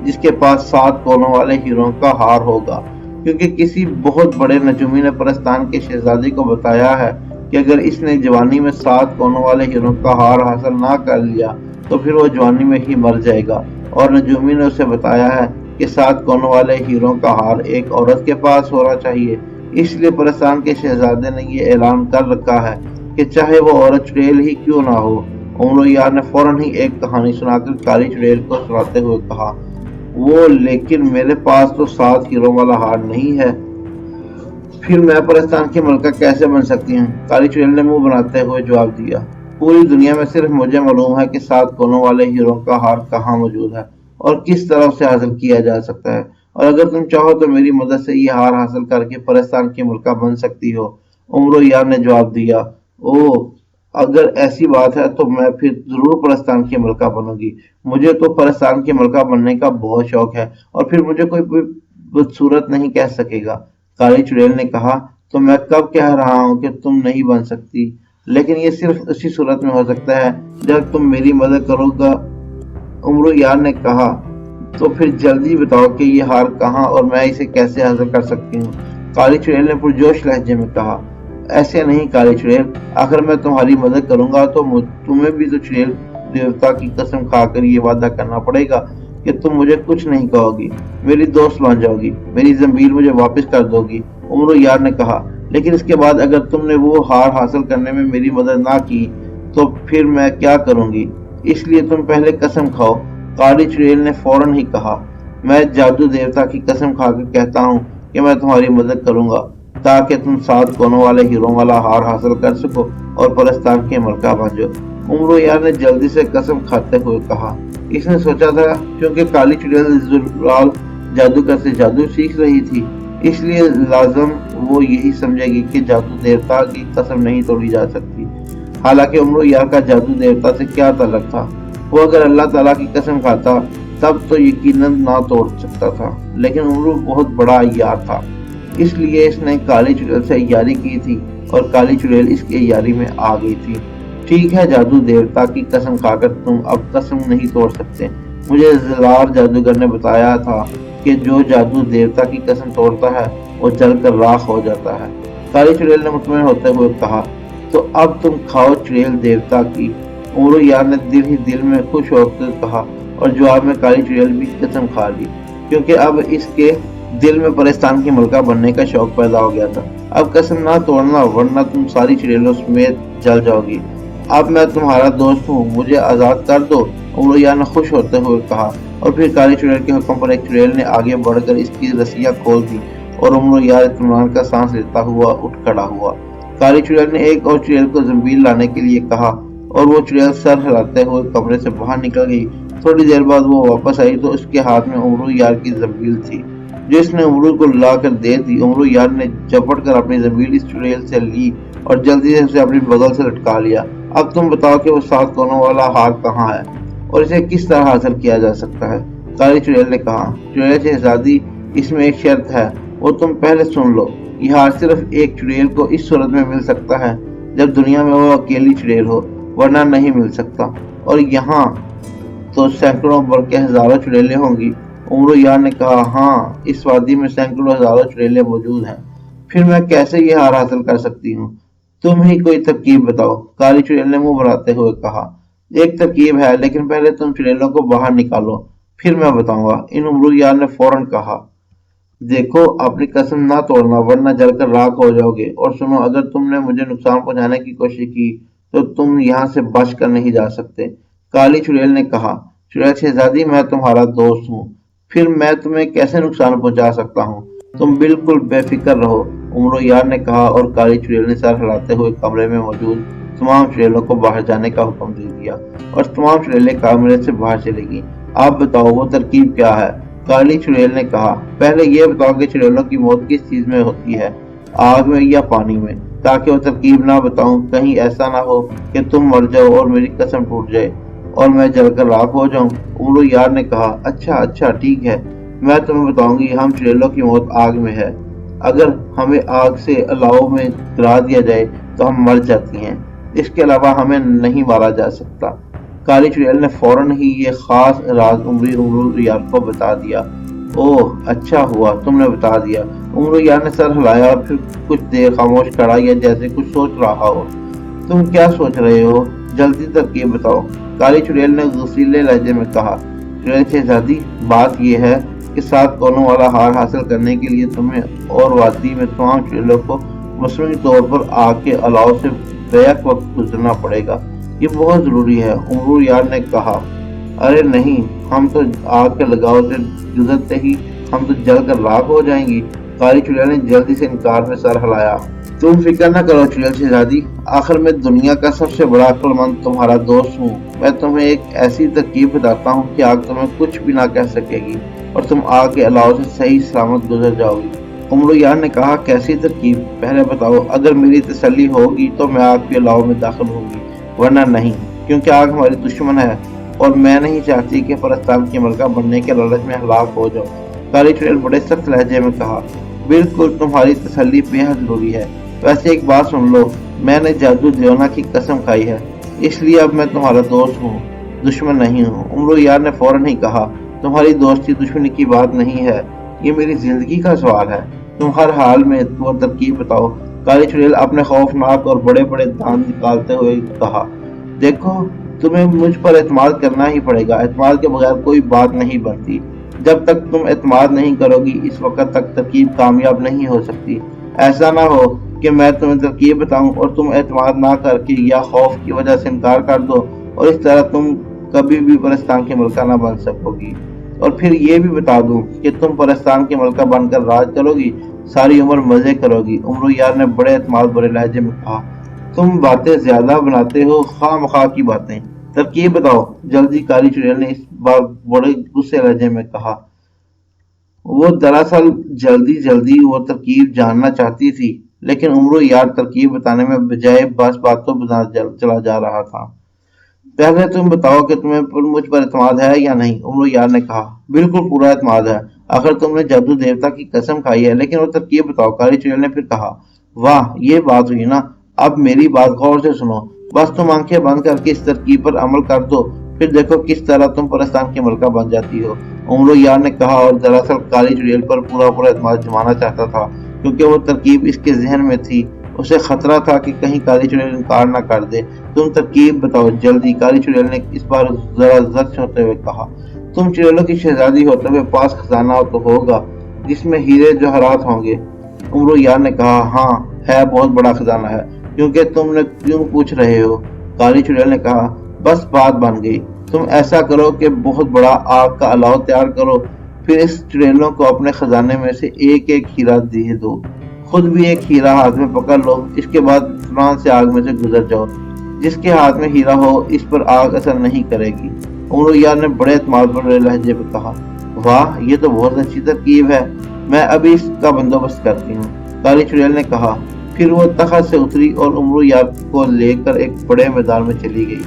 جس کے پاس 7 کونوں والے ہیروں کا ہار ہوگا، کیونکہ کسی بہت بڑے نجومی نے پرستان کے شہزادے کو بتایا ہے کہ اگر اس نے جوانی میں 7 کونوں والے ہیروں کا ہار حاصل نہ کر لیا تو پھر وہ جوانی میں ہی مر جائے گا، اور نجومی نے اسے بتایا ہے کہ 7 کونوں والے ہیروں کا ہار ایک عورت کے پاس ہونا چاہیے۔ اس لیے پرستان کے شہزادے نے یہ اعلان کر رکھا ہے کہ چاہے وہ عورت چڑیل ہی کیوں نہ ہو۔ عمر و یار نے فوراً ہی ایک کہانی سنا کر کالی چڑیل کو سناتے ہوئے کہا، وہ لیکن میرے پاس تو 7 ہیروں والا ہار نہیں ہے، پھر میں پرستان کی ملکہ کیسے بن سکتی ہوں؟ کالی چڑیل نے منہ بناتے ہوئے جواب دیا، پوری دنیا میں صرف مجھے معلوم ہے کہ 7 کونوں والے ہیروں کا ہار کہاں موجود ہے اور کس طرح اسے حاصل کیا جا سکتا ہے، اور اگر تم چاہو تو میری مدد سے یہ ہار حاصل کر کے پرستان کی ملکہ بن سکتی ہو۔ عمر و یار نے جواب دیا، اگر ایسی بات ہے تو میں پھر ضرور پرستان کی ملکہ بنوں گی، مجھے تو پرستان کی ملکہ بننے کا بہت شوق ہے اور پھر مجھے کوئی بدصورت نہیں کہہ سکے گا۔ کالی چڑیل نے کہا، تو میں کب کہہ رہا ہوں کہ تم نہیں بن سکتی، لیکن یہ صرف اسی صورت میں ہو سکتا ہے جب تم میری مدد کرو گا۔ عمر یار نے کہا، تو پھر جلدی بتاؤ کہ یہ ہار کہاں اور میں اسے کیسے حاصل کر سکتی ہوں؟ کالی چڑیل نے پرجوش لہجے میں کہا، ایسے نہیں کالی چڑیل، آخر میں تمہاری مدد کروں گا تو تمہیں بھی تو چڑیل دیوتا کی قسم کھا کر یہ وعدہ کرنا پڑے گا کہ تم مجھے کچھ نہیں کہو گی، میری دوست بن جاؤ گی، میری زنبیل مجھے واپس کر دو گی۔ عمر یار نے کہا، لیکن اس کے بعد اگر تم نے وہ ہار حاصل کرنے میں میری مدد نہ کی تو پھر میں کیا کروں گی، اس لیے تم پہلے قسم کھاؤ۔ کالی چڑیل نے فوراً ہی کہا، میں جادو دیوتا کی قسم کھا کر کہتا ہوں کہ میں تمہاری مدد کروں گا تاکہ تم 7 کونوں والے ہیروں والا ہار حاصل کر سکو اور پرستان کے ملکہ بن جاؤ۔ عمر یار نے جلدی سے قسم کھاتے ہوئے کہا، اس نے سوچا تھا کیونکہ کالی چڑیل زلال جادوگر سے جادو سیکھ رہی تھی، اس لیے لازم وہ یہی سمجھے گی کہ جادو دیوتا کی قسم نہیں توڑی جا سکتی، حالانکہ عمر یار کا جادو دیوتا سے کیا تعلق تھا؟ وہ اگر اللہ تعالیٰ کی قسم کھاتا تب تو یقیناً نہ توڑ سکتا تھا، لیکن عمر بہت بڑا عیار تھا، اس لیے اس نے کالی چڑیل سے عیاری کی تھی اور کالی چڑیل اس کی عیاری میں آ گئی تھی۔ ٹھیک ہے جادو دیوتا کی قسم کھا کر تم اب قسم نہیں توڑ سکتے، مجھے زلال جادوگر نے بتایا تھا کہ جو جادو دیوتا کی قسم توڑتا ہے وہ جل کر راکھ ہو جاتا ہے۔ کالی چڑیل نے مطمئن ہوتے ہوئے کہا، تو اب تم کھاؤ چڑیل دیوتا کی۔ عمر یار نے دل ہی دل میں خوش ہو کر کہا اور جواب میں کالی چڑیل بھی قسم کھا لی، کیونکہ اب اس کے دل میں پرستان کی ملکہ بننے کا شوق پیدا ہو گیا تھا۔ اب قسم نہ توڑنا ورنہ تم ساری چڑیلوں سمیت جل جاؤ گی، اب میں تمہارا دوست ہوں، مجھے آزاد کر دو۔ عمر یار نے خوش ہوتے ہوئے کہا، اور پھر کالی چڑیل کے حکم پر ایک چڑیل نے آگے بڑھ کر اس کی رسیاں کھول دی اور عمر یار اطمینان کا سانس لیتا ہوا اٹھ کھڑا ہوا۔ کالی چڑیل نے ایک اور چڑیل کو زنبیل لانے کے لیے کہا اور وہ چڑیل سر ہلاتے ہوئے کمرے سے باہر نکل گئی۔ تھوڑی دیر بعد وہ واپس آئی تو اس کے ہاتھ میں عمر یار کی زنبیل تھی جو اس نے عمر کو لا کر دے دی۔ عمر یار نے جھپٹ کر اپنی زنبیل اس چڑیل سے لی اور جلدی سے اسے اپنی بغل سے لٹکا لیا۔ اب تم بتاؤ کہ وہ 7 کونوں والا ہار کہاں ہے اور اسے کس طرح حاصل کیا جا سکتا ہے؟ کالی چڑیل نے کہا، چڑیل شہزادی، اس میں ایک شرط ہے، وہ تم پہلے سن لو۔ یہ ہار صرف ایک چڑیل کو اس صورت میں مل سکتا ہے جب دنیا میں وہ اکیلی چڑیل ہو، ورنہ نہیں مل سکتا، اور یہاں تو سینکڑوں بلکہ ہزاروں چڑیلیں ہوں گی۔ عمر یار نے کہا، ہاں، اس وادی میں سینکڑوں ہزاروں چڑیلیں موجود ہیں، پھر میں کیسے یہ ہار حاصل کر سکتی ہوں؟ تم ہی کوئی ترکیب بتاؤ۔ کالی چڑیل نے منہ بناتے ہوئے کہا، ایک ترکیب ہے، لیکن پہلے تم چڑیلوں کو باہر نکالو، پھر میں بتاؤں گا۔ عمر یار نے فوراً کہا، دیکھو اپنی قسم نہ توڑنا ورنہ جل کر راکھ ہو جاؤ گے، اور سنو، اگر تم نے مجھے نقصان پہنچانے کی کوشش کی تو تم یہاں سے بچ کر نہیں جا سکتے۔ کالی چڑیل نے کہا، چڑیل شہزادی، میں تمہارا دوست ہوں، پھر میں تمہیں کیسے نقصان پہنچا سکتا ہوں؟ تم بالکل بے فکر رہو۔ عمر یار نے کہا اور کالی چڑیل نے سر ہلاتے ہوئے کمرے میں موجود تمام چڑیلوں کو باہر جانے کا حکم دے دیا اور تمام چڑیلیں کمرے سے باہر چلے گئیں۔ آپ بتاؤ وہ ترکیب کیا ہے؟ کالی چڑیل نے کہا، پہلے یہ بتاؤ کہ چڑیلوں کی موت کس چیز میں ہوتی ہے، آگ میں یا پانی میں، تاکہ وہ ترکیب نہ بتاؤں، کہیں ایسا نہ ہو کہ تم مر جاؤ اور میری قسم ٹوٹ جائے اور میں جل کر راکھ ہو جاؤں۔ عمر یار نے کہا، اچھا ٹھیک ہے، میں تمہیں بتاؤں گی۔ ہم چڑیلوں کی موت آگ میں ہے، اگر ہمیں آگ سے الاؤ میں گرا دیا جائے تو ہم مر جاتی ہیں، اس کے علاوہ ہمیں نہیں مارا جا سکتا۔ کالی چڑیل نے فوراً ہی یہ خاص راز امرو یار کو بتا دیا۔ اوہ اچھا ہوا تم نے بتا دیا۔ امرو یار نے سر ہلایا اور پھر کچھ دیر خاموش کھڑا یا جیسے کچھ سوچ رہا ہو۔ تم کیا سوچ رہے ہو؟ جلدی ترکیب بتاؤ، کالی چڑیل نے غصیلے لہجے میں کہا۔ چڑیل شہزادی، بات یہ ہے کہ 7 کونوں والا ہار حاصل کرنے کے لیے تمہیں اور وادی میں تمام چڑیلوں کو مصنوعی طور پر آگ کے الاؤ سے بیک وقت گزرنا پڑے گا۔ یہ بہت ضروری ہے، امرو یار نے کہا۔ ارے نہیں، ہم تو آگ کے لگاؤ سے گزرتے ہی ہم تو جل کر راکھ ہو جائیں گی۔ کالی چڑیل نے جلدی سے انکار میں سر ہلایا۔ تم فکر نہ کرو چڑیل شہزادی، آخر میں دنیا کا سب سے بڑا عقل مند تمہارا دوست ہوں۔ میں تمہیں ایک ایسی ترکیب بتاتا ہوں کہ آگ تمہیں کچھ بھی نہ کہہ سکے گی اور تم آگ کے الاؤ سے صحیح سلامت گزر جاؤ گی۔ امرو یار نے کہا، کیسی ترکیب؟ پہلے بتاؤ، اگر میری تسلی ہوگی تو میں آگ کے الاؤ میں داخل ہوں گی، ورنہ نہیں، کیونکہ آگ ہماری دشمن ہے اور میں نہیں چاہتی کہ پرستان کی ملکہ بننے کے لالچ میں ہلاک ہو جاؤ۔ کالی چڑیل بڑے سخت لہجے میں کہا، بالکل، تمہاری تسلی بے حد ضروری ہے۔ ویسے ایک بات سن لو، میں نے جادو دیونا کی قسم کھائی ہے، اس لیے اب میں تمہارا دوست ہوں، دشمن نہیں ہوں۔ امرو یار نے فوراً ہی کہا، تمہاری دوستی دشمنی کی بات نہیں ہے، یہ میری زندگی کا سوال ہے، تم ہر حال میں وہ ترکیب بتاؤ۔ کالی چڑیل اپنے خوفناک اور بڑے بڑے دانت نکالتے ہوئے کہا، دیکھو، تمہیں مجھ پر اعتماد کرنا ہی پڑے گا، اعتماد کے بغیر کوئی بات نہیں بنتی۔ جب تک تم اعتماد نہیں کرو گی اس وقت تک ترکیب کامیاب نہیں ہو سکتی۔ ایسا نہ ہو کہ میں تمہیں ترکیب بتاؤں اور تم اعتماد نہ کر کے یا خوف کی وجہ سے انکار کر دو اور اس طرح تم کبھی بھی پرستان کی ملکہ نہ بن سکو گی۔ اور پھر یہ بھی بتا دوں کہ تم پرستان کی ملکہ بن کر راج کرو گی، ساری عمر مزے کرو گی۔ امرو یار نے بڑے اعتماد بڑے لہجے میں کہا، تم باتیں زیادہ بناتے ہو، خواہ مخواہ کی باتیں، ترکیب بتاؤ جلدی۔ کالی چڑیل نے اس بار بڑے غصے لہجے میں کہا۔ وہ دراصل جلدی وہ ترکیب جاننا چاہتی تھی، لیکن امرو یار ترکیب بتانے میں بجائے بس باتوں بنا چلا جا رہا تھا۔ پہلے تم بتاؤ کہ تمہیں مجھ پر اعتماد ہے یا نہیں؟ امرو یار نے کہا، بالکل پورا اعتماد ہے، آخر تم نے جادو دیوتا کی قسم کھائی ہے، لیکن وہ ترکیب بتاؤ۔ کالی چڑیل نے پھر کہا، واہ، یہ بات ہوئی نا، اب میری بات غور سے سنو، بس تم آنکھیں بند کر کے اس ترکیب پر عمل کر دو، پھر دیکھو کس طرح تم پرستان کی ملکہ بن جاتی ہو۔ امرو یار نے کہا اور دراصل کالی چڑیل پر پورا اعتماد جمانا چاہتا تھا، کیونکہ وہ ترکیب اس کے ذہن میں تھی۔ اسے خطرہ تھا کہ کہیں کالی چڑیل انکار نہ کر دے۔ تم ترکیب بتاؤ جلدی، کالی چڑیل نے اس بار ذرا زرد ہوتے ہوئے کہا۔ تم چڑیلوں کی شہزادی ہو، تمہیں پاس خزانہ تو ہوگا جس میں ہیرے جواہرات ہوں گے۔ امرو یار نے کہا، ہاں ہے، بہت بڑا خزانہ ہے، کیونکہ تم نے کیوں پوچھ رہے ہو؟ کالی چڑیل نے کہا، بس بات بن گئی، تم ایسا کرو کہ بہت بڑا آگ کا الاؤ تیار کرو، پھر اس چڑیلوں کو اپنے خزانے میں سے ایک ایک ہیرا دے دو، خود بھی ایک ہیرا ہاتھ میں پکڑ لو، اس کے بعد فلان سے آگ میں سے گزر جاؤ، جس کے ہاتھ میں ہیرا ہو اس پر آگ اثر نہیں کرے گی۔ امرو یار نے بڑے اعتماد بڑے لہجے میں کہا، واہ، یہ تو بہت اچھی ترکیب ہے، میں ابھی اس کا بندوبست کرتی ہوں۔ کالی چڑیل نے کہا، پھر وہ تخت سے اتری اور امرو یار کو لے کر ایک بڑے میدان میں چلی گئی۔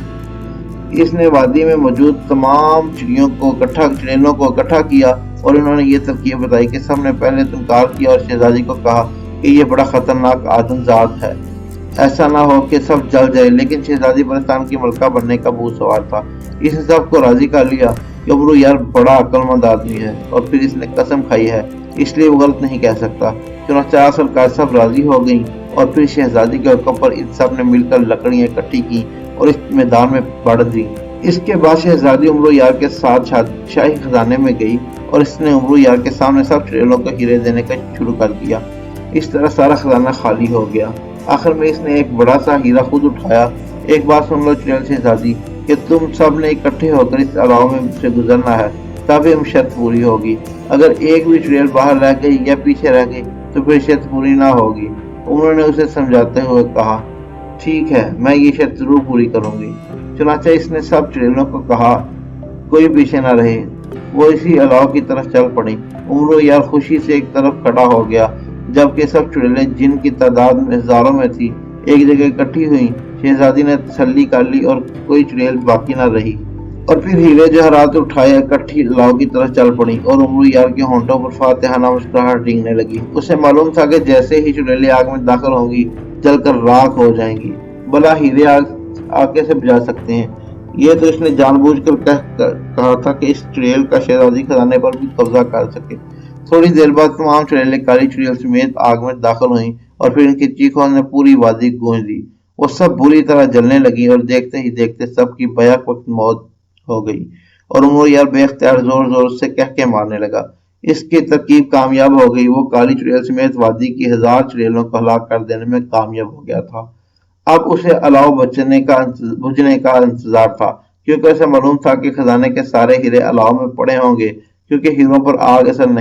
اس نے وادی میں موجود تمام چڑیلوں کو اکٹھا کیا اور انہوں نے یہ ترکیب بتائی کہ سب نے پہلے انکار کیا اور شہزادی کو کہا کہ یہ بڑا خطرناک آدم ذات ہے، ایسا نہ ہو کہ سب جل جائے۔ لیکن شہزادی پرستان کی ملکہ بننے کا بھوت سوار تھا، اس نے سب کو راضی کر لیا کہ امرو یار بڑا عقل مند آدمی ہے اور پھر اس نے قسم کھائی ہے، اس لیے وہ غلط نہیں کہہ سکتا۔ چنانچہ آخرکار سب راضی ہو گئیں اور پھر شہزادی کے حکم پر ان سب نے مل کر لکڑیاں اکٹھی کی اور اس میدان میں بڑھ دی۔ اس کے بعد شہزادی امرو یار کے ساتھ شاہی خزانے میں گئی اور اس نے امرو یار کے سامنے سب چڑیلوں کو ہیرے دینے کا شروع کر دیا۔ اس طرح سارا خزانہ خالی ہو گیا۔ آخر میں اس نے ایک بڑا سا ہیرا خود اٹھایا۔ ایک بات سن لو چڑیل شہزادی کہ تم سب نے اکٹھے ہو کر اس الاؤ میں سے گزرنا ہے، تب یہ شرط پوری ہوگی۔ اگر ایک بھی چڑیل باہر رہ گئی یا پیچھے رہ گئی تو پھر شرط پوری نہ ہوگی۔ انہوں نے اسے سمجھاتے ہوئے کہا، ٹھیک ہے، میں یہ شرط ضرور پوری کروں گی۔ چنانچہ اس نے سب چڑیلوں کو کہا، کوئی پیچھے نہ رہے۔ وہ اسی الاؤ کی طرف چل پڑی۔ امرو یار خوشی سے ایک طرف کھڑا ہو گیا، جبکہ سب چڑیلیں جن کی تعداد ہزاروں میں تھی ایک جگہ اکٹھی ہوئیں۔ شہزادی نے تسلی کر لی اور کوئی چڑیل باقی نہ رہی اور پھر ہیرے جواہرات اٹھائے اکٹھی الاؤ کی طرف چل پڑی اور امرو یار کے ہونٹوں پر فاتحانہ مسکراہٹ ریگنے لگی۔ اسے معلوم تھا کہ جیسے ہی چڑیلیں آگ میں داخل ہوں گی جل کر راکھ ہو جائیں گی، بھلا ہیرے آگ سے بجا سکتے ہیں، یہ تو اس نے جان بوجھ کر کہا تھا کہ اس چڑیل کا شہزادی خزانے پر بھی قبضہ کر سکے۔ تھوڑی دیر بعد تمام چڑیلیں کالی چڑیل سمیت آگ میں داخل ہوئیں اور پھر ان کی چیخوں نے پوری وادی گونج دی۔ وہ سب بری طرح جلنے لگی اور دیکھتے ہی دیکھتے سب کی بیک وقت موت ہو گئی اور انگریار بے اختیار زور زور سے کہہ کے مارنے لگا۔ اس کی ترکیب کامیاب ہو گئی۔ وہ کالی چڑیل سمیت وادی کی 1000 چڑیلوں کو ہلاک کر دینے میں کامیاب ہو گیا تھا۔ اب اسے الاؤ بجھنے کا انتظار تھا، کیونکہ اسے معلوم تھا کہ خزانے کے سارے ہیرے الاؤ میں پڑے ہوں گے، کیونکہ ہیروں پر آگ اثر نہیں